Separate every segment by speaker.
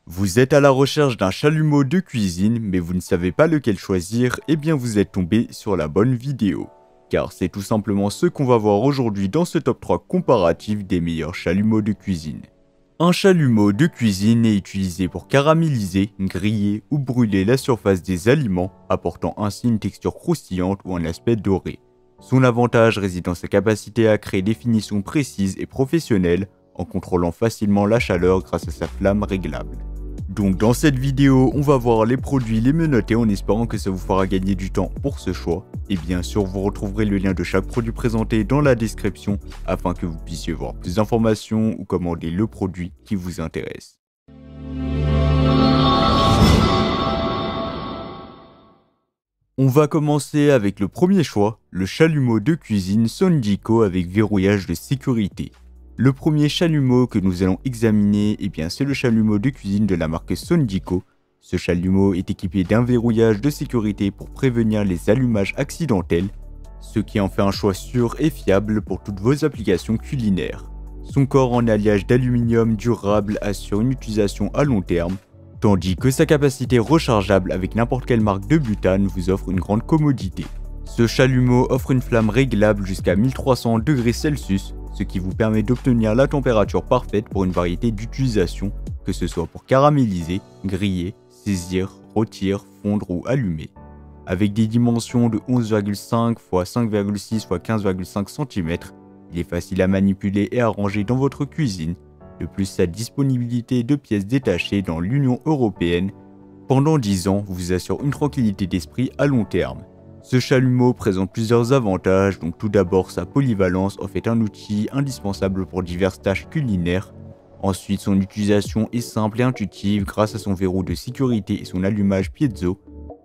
Speaker 1: Vous êtes à la recherche d'un chalumeau de cuisine, mais vous ne savez pas lequel choisir, eh bien vous êtes tombé sur la bonne vidéo. Car c'est tout simplement ce qu'on va voir aujourd'hui dans ce top 3 comparatif des meilleurs chalumeaux de cuisine. Un chalumeau de cuisine est utilisé pour caraméliser, griller ou brûler la surface des aliments, apportant ainsi une texture croustillante ou un aspect doré. Son avantage réside dans sa capacité à créer des finitions précises et professionnelles, en contrôlant facilement la chaleur grâce à sa flamme réglable. Donc dans cette vidéo, on va voir les produits les mieux notés en espérant que ça vous fera gagner du temps pour ce choix. Et bien sûr, vous retrouverez le lien de chaque produit présenté dans la description afin que vous puissiez voir plus d'informations ou commander le produit qui vous intéresse. On va commencer avec le premier choix, le chalumeau de cuisine Sondico avec verrouillage de sécurité. Le premier chalumeau que nous allons examiner, c'est le chalumeau de cuisine de la marque Sondico. Ce chalumeau est équipé d'un verrouillage de sécurité pour prévenir les allumages accidentels, ce qui en fait un choix sûr et fiable pour toutes vos applications culinaires. Son corps en alliage d'aluminium durable assure une utilisation à long terme, tandis que sa capacité rechargeable avec n'importe quelle marque de butane vous offre une grande commodité. Ce chalumeau offre une flamme réglable jusqu'à 1300 degrés Celsius, ce qui vous permet d'obtenir la température parfaite pour une variété d'utilisations, que ce soit pour caraméliser, griller, saisir, rôtir, fondre ou allumer. Avec des dimensions de 11,5 x 5,6 x 15,5 cm, il est facile à manipuler et à ranger dans votre cuisine. De plus, sa disponibilité de pièces détachées dans l'Union Européenne pendant 10 ans vous assure une tranquillité d'esprit à long terme. Ce chalumeau présente plusieurs avantages, donc tout d'abord sa polyvalence en fait un outil indispensable pour diverses tâches culinaires. Ensuite, son utilisation est simple et intuitive grâce à son verrou de sécurité et son allumage piezo.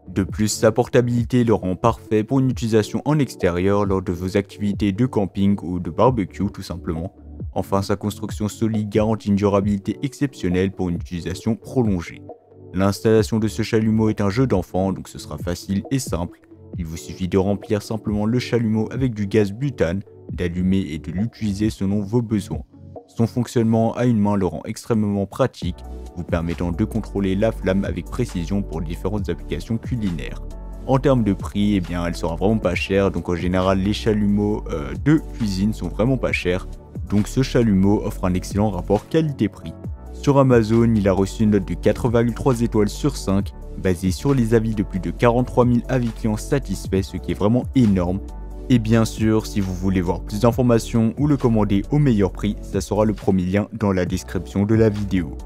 Speaker 1: De plus, sa portabilité le rend parfait pour une utilisation en extérieur lors de vos activités de camping ou de barbecue tout simplement. Enfin, sa construction solide garantit une durabilité exceptionnelle pour une utilisation prolongée. L'installation de ce chalumeau est un jeu d'enfant, donc ce sera facile et simple. Il vous suffit de remplir simplement le chalumeau avec du gaz butane, d'allumer et de l'utiliser selon vos besoins. Son fonctionnement à une main le rend extrêmement pratique, vous permettant de contrôler la flamme avec précision pour différentes applications culinaires. En termes de prix, elle sera vraiment pas chère, donc en général les chalumeaux de cuisine sont vraiment pas chers, donc ce chalumeau offre un excellent rapport qualité-prix. Sur Amazon, il a reçu une note de 4,3 étoiles sur 5, basée sur les avis de plus de 43 000 avis clients satisfaits, ce qui est vraiment énorme. Et bien sûr, si vous voulez voir plus d'informations ou le commander au meilleur prix, ça sera le premier lien dans la description de la vidéo.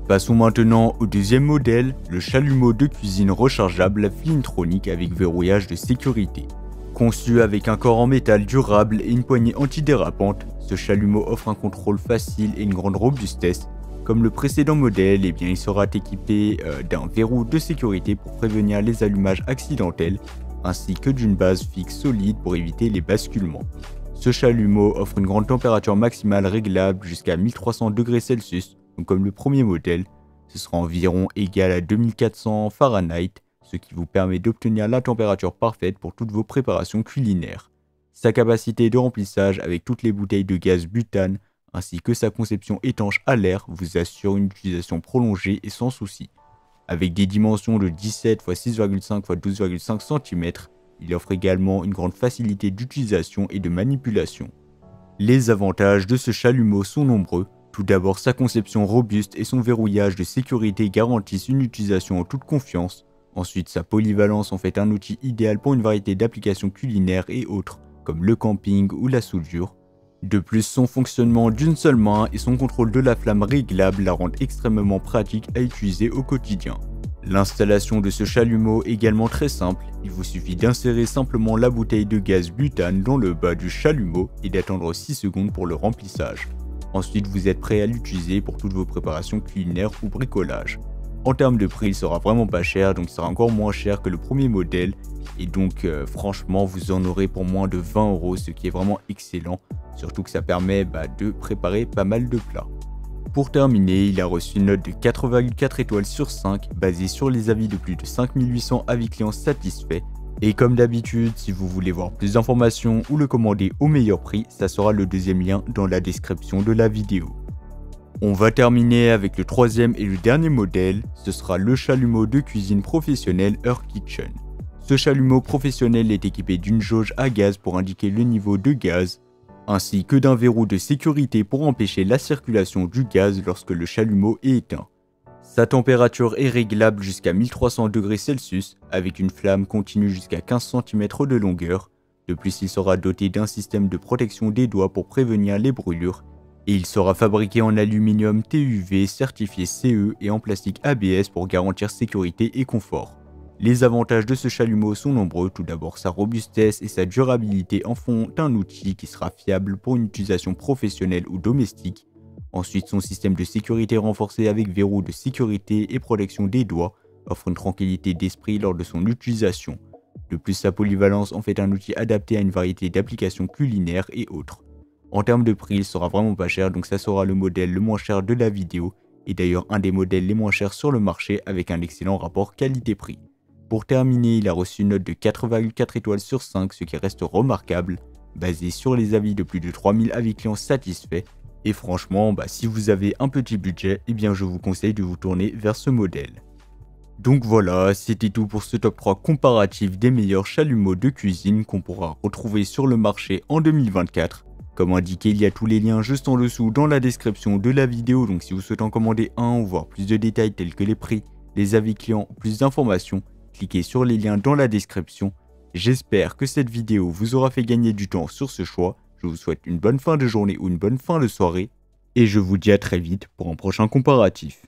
Speaker 1: Passons maintenant au deuxième modèle, le chalumeau de cuisine rechargeable Flintronic avec verrouillage de sécurité. Conçu avec un corps en métal durable et une poignée antidérapante, ce chalumeau offre un contrôle facile et une grande robustesse. Comme le précédent modèle, il sera équipé d'un verrou de sécurité pour prévenir les allumages accidentels, ainsi que d'une base fixe solide pour éviter les basculements. Ce chalumeau offre une grande température maximale réglable jusqu'à 1300 degrés Celsius, donc comme le premier modèle, ce sera environ égal à 2400 Fahrenheit, ce qui vous permet d'obtenir la température parfaite pour toutes vos préparations culinaires. Sa capacité de remplissage avec toutes les bouteilles de gaz butane, ainsi que sa conception étanche à l'air vous assure une utilisation prolongée et sans souci. Avec des dimensions de 17 x 6,5 x 12,5 cm, il offre également une grande facilité d'utilisation et de manipulation. Les avantages de ce chalumeau sont nombreux. Tout d'abord, sa conception robuste et son verrouillage de sécurité garantissent une utilisation en toute confiance. Ensuite, sa polyvalence en fait un outil idéal pour une variété d'applications culinaires et autres, comme le camping ou la soudure. De plus, son fonctionnement d'une seule main et son contrôle de la flamme réglable la rendent extrêmement pratique à utiliser au quotidien. L'installation de ce chalumeau est également très simple, il vous suffit d'insérer simplement la bouteille de gaz butane dans le bas du chalumeau et d'attendre 6 secondes pour le remplissage. Ensuite, vous êtes prêt à l'utiliser pour toutes vos préparations culinaires ou bricolage. En termes de prix, il sera vraiment pas cher, donc il sera encore moins cher que le premier modèle. Et donc franchement, vous en aurez pour moins de 20 €, ce qui est vraiment excellent. Surtout que ça permet de préparer pas mal de plats. Pour terminer, il a reçu une note de 4,4 étoiles sur 5, basée sur les avis de plus de 5800 avis clients satisfaits. Et comme d'habitude, si vous voulez voir plus d'informations ou le commander au meilleur prix, ça sera le deuxième lien dans la description de la vidéo. On va terminer avec le troisième et le dernier modèle, ce sera le chalumeau de cuisine professionnel Earth Kitchen. Ce chalumeau professionnel est équipé d'une jauge à gaz pour indiquer le niveau de gaz, ainsi que d'un verrou de sécurité pour empêcher la circulation du gaz lorsque le chalumeau est éteint. Sa température est réglable jusqu'à 1300°C avec une flamme continue jusqu'à 15 cm de longueur. De plus, il sera doté d'un système de protection des doigts pour prévenir les brûlures et il sera fabriqué en aluminium TUV certifié CE et en plastique ABS pour garantir sécurité et confort. Les avantages de ce chalumeau sont nombreux. Tout d'abord, sa robustesse et sa durabilité en font un outil qui sera fiable pour une utilisation professionnelle ou domestique. Ensuite, son système de sécurité renforcé avec verrou de sécurité et protection des doigts offre une tranquillité d'esprit lors de son utilisation. De plus, sa polyvalence en fait un outil adapté à une variété d'applications culinaires et autres. En termes de prix, il sera vraiment pas cher, donc ça sera le modèle le moins cher de la vidéo, et d'ailleurs un des modèles les moins chers sur le marché avec un excellent rapport qualité-prix. Pour terminer, il a reçu une note de 4,4 étoiles sur 5, ce qui reste remarquable, basé sur les avis de plus de 3000 avis clients satisfaits. Et franchement, si vous avez un petit budget, je vous conseille de vous tourner vers ce modèle. Donc voilà, c'était tout pour ce top 3 comparatif des meilleurs chalumeaux de cuisine qu'on pourra retrouver sur le marché en 2024. Comme indiqué, il y a tous les liens juste en dessous dans la description de la vidéo, donc si vous souhaitez en commander un ou voir plus de détails tels que les prix, les avis clients ou plus d'informations, cliquez sur les liens dans la description. J'espère que cette vidéo vous aura fait gagner du temps sur ce choix. Je vous souhaite une bonne fin de journée ou une bonne fin de soirée. Et je vous dis à très vite pour un prochain comparatif.